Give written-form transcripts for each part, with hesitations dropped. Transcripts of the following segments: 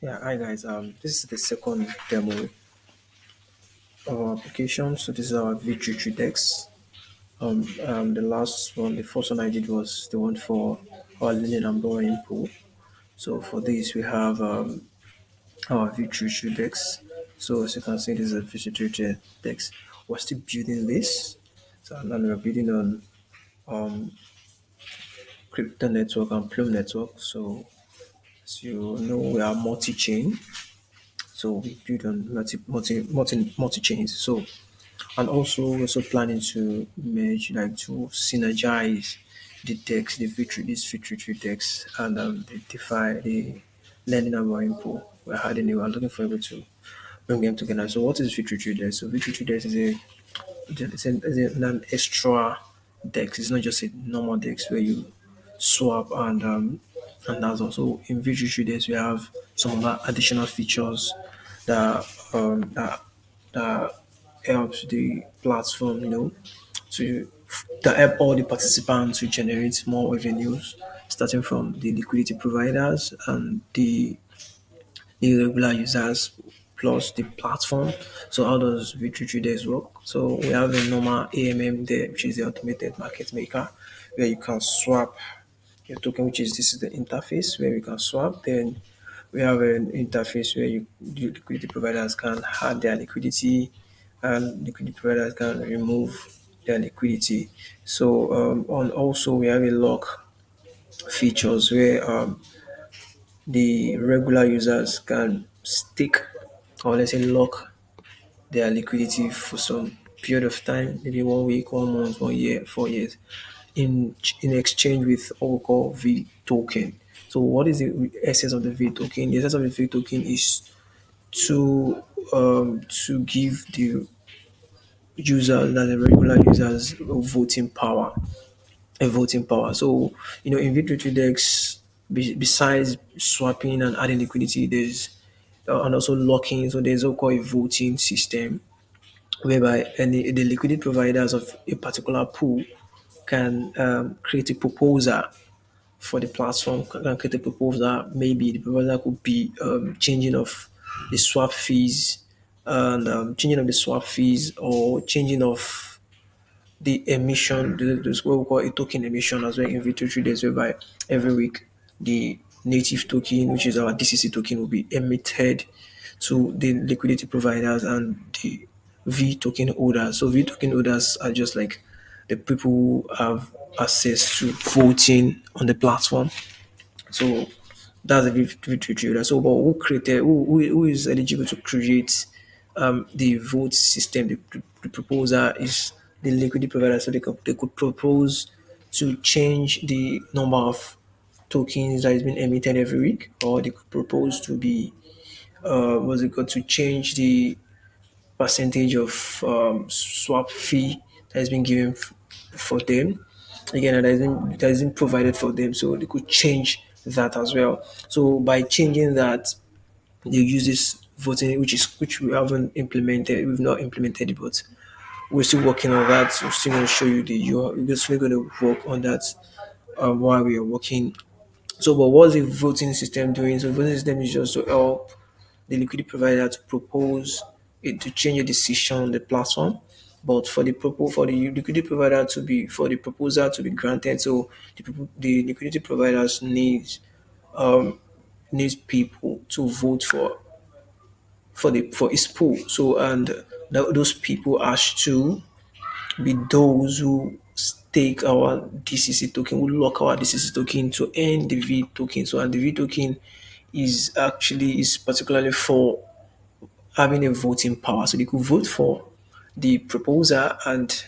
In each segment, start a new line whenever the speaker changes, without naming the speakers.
Yeah, hi guys. This is the second demo of our application. So this is our V3 DEX. The last one, the first one I did was the one for our linen and borrowing pool. So for this, we have our V3 DEX. So as you can see, this is a V3 DEX. We're still building this. So now we're building on um, crypto network and Plume network. So as you know, we are multi-chain. So we build on multi chains. So and also we're also planning to merge, like to synergize the DEX, the V3, this V3 DEX, and the DeFi, the lending and borrowing pool. We're looking for able to bring them together. So what is V3 DEX? So V3 DEX is an extra DEX. It's not just a normal DEX where you swap and that's also in V3 DEX we have some other additional features that that helps the platform, to that help all the participants to generate more revenues, starting from the liquidity providers and the regular users plus the platform. So how does V3 traders work? So we have a normal AMM there, which is the automated market maker, where you can swap your token, which is this is the interface where we can swap. Then we have an interface where the liquidity providers can add their liquidity and liquidity providers can remove their liquidity. So on also we have a lock features where the regular users can stake or let's say lock their liquidity for some period of time, maybe 1 week, 1 month, 1 year, 4 years, in exchange with what we call V token. So what is the essence of the V token? The essence of the V token is to give the users, that the regular users, voting power. So in V3 Dex, besides swapping and adding liquidity, there's and also locking. So there's what called a voting system whereby the liquidity providers of a particular pool can create a proposal for the platform, can create a proposal. Maybe the proposal could be changing of the swap fees and changing of the swap fees or changing of the emission, this what we call a token emission as well in V2 days, whereby every week the native token, which is our DCC token, will be emitted to the liquidity providers and the V token holders. So V token holders are just like the people who have access to voting on the platform. So that's a V3 trader. So, but who is eligible to create the vote system? The proposer is the liquidity provider, so they could propose to change the number of tokens that is being emitted every week, or they could propose to be what's it called, to change the percentage of swap fee that has been given for them. Again, that isn't provided for them, so they could change that as well. So by changing that, they use this voting, which we haven't implemented. We've not implemented it, but we're still working on that. We're still going to show you the UI. We're still going to work on that while we are working. So, but what's the voting system doing? So, the voting system is just to help the liquidity provider to propose it to change a decision on the platform. But for the liquidity provider to be for the proposal to be granted, so the liquidity providers um needs people to vote for his pool. So and those people has to be those who stake our DCC token, who lock our DCC token to earn the V token. So and the V token is particularly for having a voting power. So they could vote for the proposer, and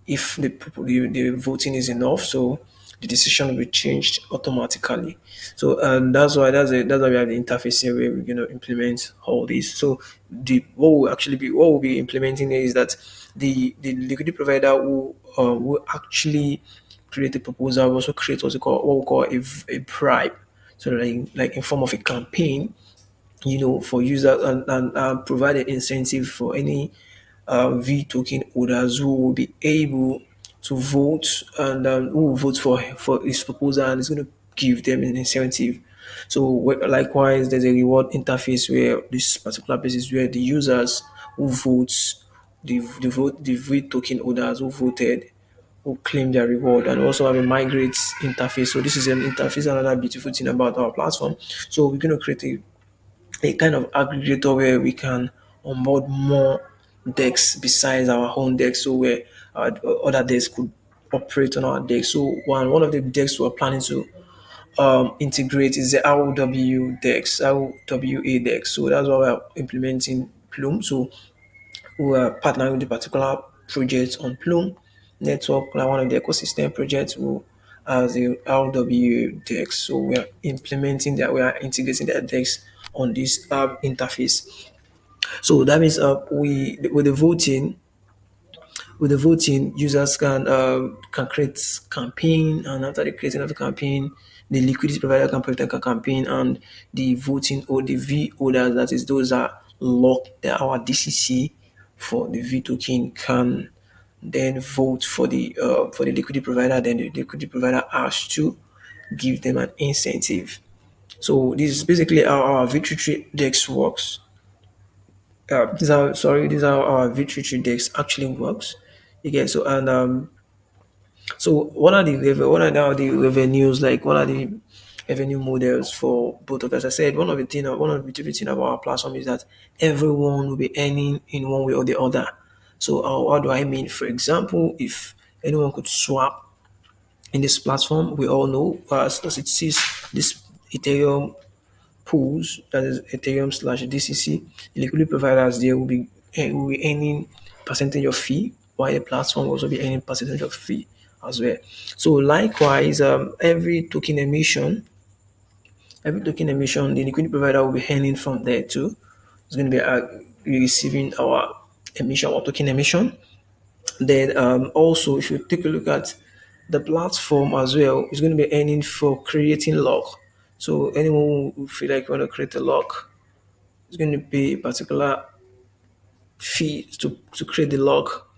if the voting is enough, so the decision will be changed automatically. So that's why we have the interface here where we're going to implement all this. So the what we'll be implementing here is that the liquidity provider will actually create a proposal, will also create what we call a bribe. So like in form of a campaign, for users, and provide an incentive for any V token holders who will be able to vote and who will vote for his proposal, and it's going to give them an incentive So likewise, there's a reward interface where this particular place is where the users who votes, the vote token holders who voted, who claim their reward, and also have a migrate interface. So this is an interface, another beautiful thing about our platform. So we're going to create a kind of aggregator where we can onboard more decks besides our own deck, so where other decks could operate on our deck. So one of the decks we're planning to integrate is the ROW DEX, RWA DEX. So that's why we're implementing Plume. So we are partnering with the particular project on Plume network, like one of the ecosystem projects who has the RWA DEX. So we are implementing that, we are integrating that DEX on this interface. So that means we with the voting, users can create campaign, and after the creating of the campaign, the liquidity provider can create a campaign, and the voting or the V holders, that is those are locked our DCC for the V token, can then vote for the liquidity provider. Then the liquidity provider has to give them an incentive. So this is basically how our V3 Dex works. These are how our V3 Dex actually works. Okay, so and so what are now the revenues, like what are the revenue models for both of us? I said one of the beautiful thing about our platform is that everyone will be earning in one way or the other. So what do I mean? For example, if anyone could swap in this platform, we all know as it sees this Ethereum pools, that is Ethereum slash DCC, the liquidity providers there will be earning percentage of fee, while the platform will also be earning percentage of fee as well. So likewise, every token emission, the liquidity provider will be earning from there too. It's going to be receiving our emission, our token emission. Then also, if you take a look at the platform as well, it's going to be earning for creating lock. So anyone who feel like want to create a lock is going to pay a particular fee to create the lock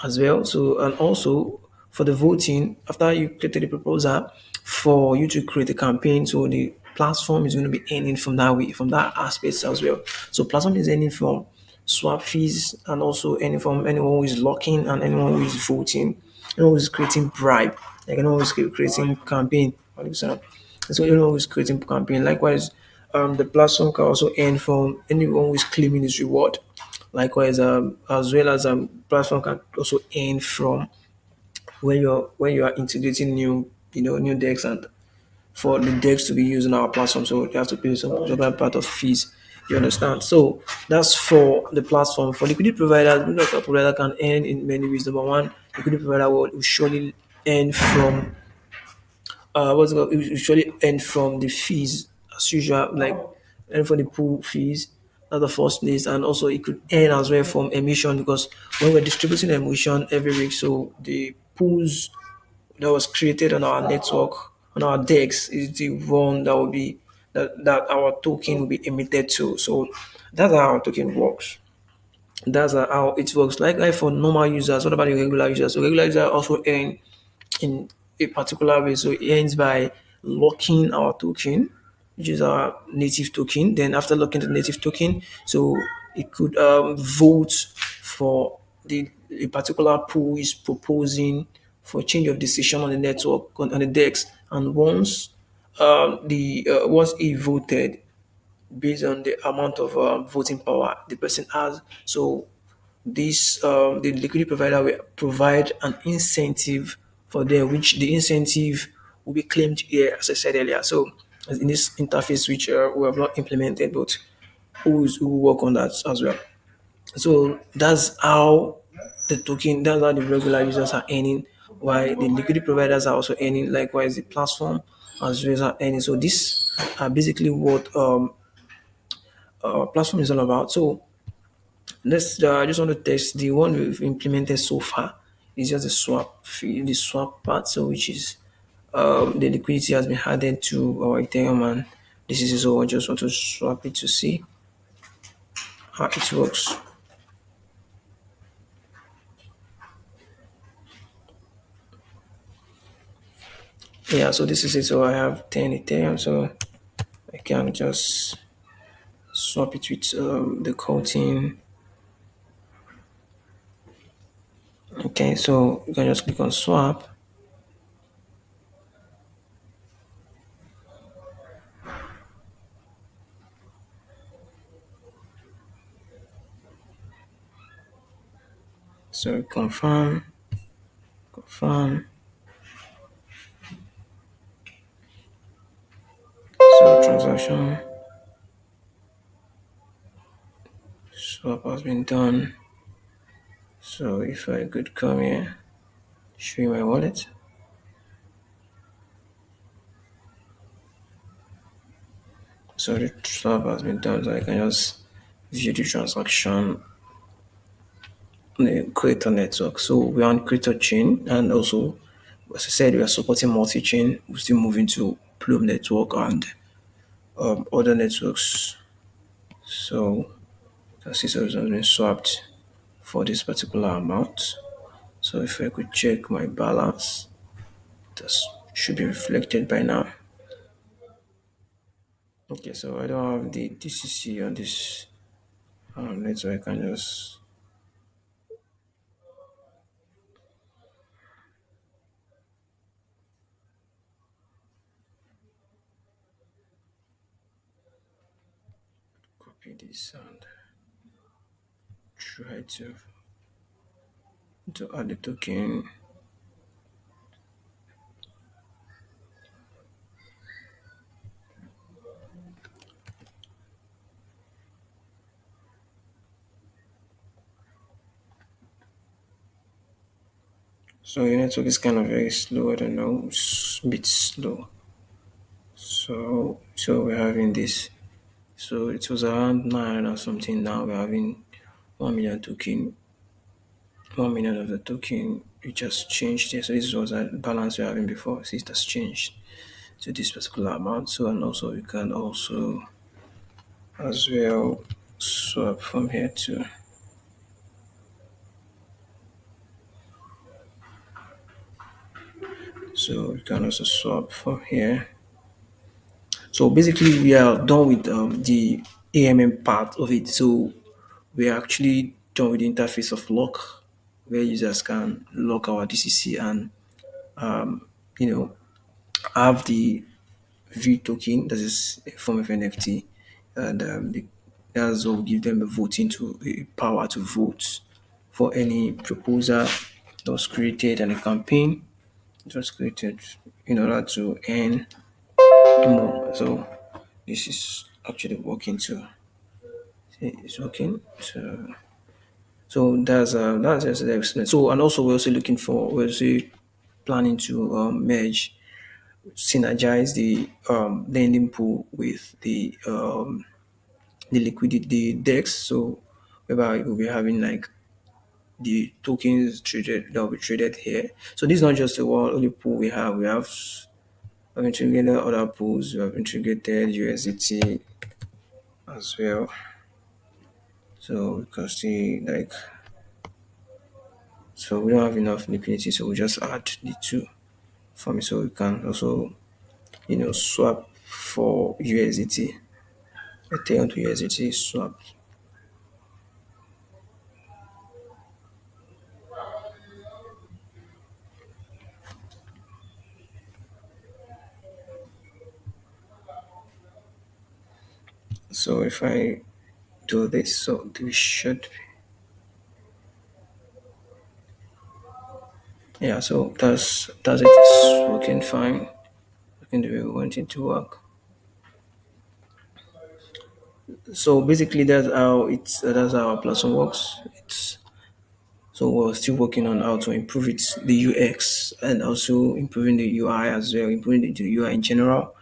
as well. So and also for the voting, after you created the proposal, for you to create a campaign, so the platform is going to be earning from that way, from that aspect as well. So platform is earning from swap fees, and also earning from anyone who is locking and anyone who is voting, anyone who is creating bribe, like anyone who is creating campaign. So anyone who is creating campaign. Likewise, the platform can also earn from anyone who is claiming his reward. Likewise, as well as platform can also earn from when you are integrating new decks, and for the decks to be used in our platform, so you have to pay some part of fees. You understand? So that's for the platform. For liquidity providers, liquidity provider can earn in many ways. Number one, liquidity provider will surely earn from what's it called? It usually earn from the fees as usual, like earn from the pool fees. That's the first place, and also it could earn as well from emission, because when we're distributing emission every week, so the pools that was created on our network, on our DEX, is the one that will be that our token will be emitted to. So that's how our token works. That's how it works. Like for normal users, what about the regular users? So regular users also earn in a particular way. So it ends by locking our token, which is our native token. Then after locking the native token, so it could vote for the a particular pool is proposing for change of decision on the network, on the DEX. And once he voted, based on the amount of voting power the person has. So this the liquidity provider will provide an incentive for them, which the incentive will be claimed here, as I said earlier. So in this interface, which we have not implemented, but who will work on that as well. So that's how that's how the regular users are earning, while the liquidity providers are also earning. Likewise, the platform as well as are earning. So this are basically what platform is all about. So let's. I just want to test the one we've implemented so far. Is just the swap fee, the swap part. So which is the liquidity has been added to our Ethereum, and this is so I just want to swap it to see how it works. Yeah, so this is it. So I have 10 Ethereum. So I can just swap it with the coating. Okay, so you can just click on swap. So confirm, confirm. So transaction swap has been done. So if I could come here, show you my wallet. So the swap has been done. So I can just view the transaction on the creator network. So we're on creator chain, and also, as I said, we are supporting multi-chain. We're still moving to Plume network and other networks. So the system has been swapped for this particular amount. So if I could check my balance, this should be reflected by now. Okay, so I don't have the DCC on this network. I can just copy this and try to add the token. So your network is kind of very slow. I don't know, it's a bit slow. So we're having this. So it was around 9 or something. Now we're having 1 million token. 1 million of the token. We just changed it. So this was a balance we were having before. So it has changed to this particular amount. So and also you can also as well swap from here too. So you can also swap from here. So basically, we are done with the AMM part of it. So we are actually done with the interface of lock, where users can lock our DCC and you know have the V token, that is a form of NFT, and that's what will give them a voting to a power to vote for any proposal that was created and a campaign that was created in order to earn more. So this is actually working too. See, it's working. So that's just the extent. So and also we're also planning to merge, synergize the lending pool with the liquidity, the DEX. So whereby we'll be having like the tokens traded that will be traded here. So this is not just the one only pool we have. I've integrated other pools. We have integrated USDT as well. So we can see like, so we don't have enough liquidity, so we just add the two for me. So we can also swap for USDT, Ethereum to USDT swap. So if I do this, so this should yeah. So that's it. It's working fine. Working the way we want it to work. So basically, that's how our platform works. It's So we're still working on how to improve it, the UX, and also improving the UI as well, improving the UI in general,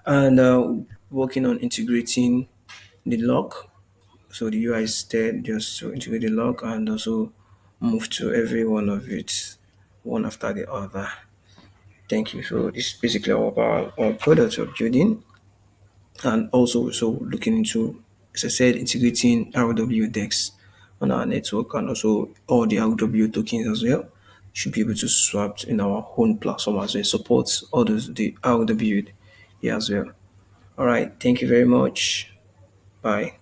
and working on integrating the lock. So the UI is there just to integrate the lock and also move to every one of it, one after the other. Thank you. So this is basically our product we're building, and also so looking into, as I said, integrating RW DEX on our network, and also all the RW tokens as well should be able to swap in our own platform as well. Support all those the RW here as well. All right. Thank you very much. Bye.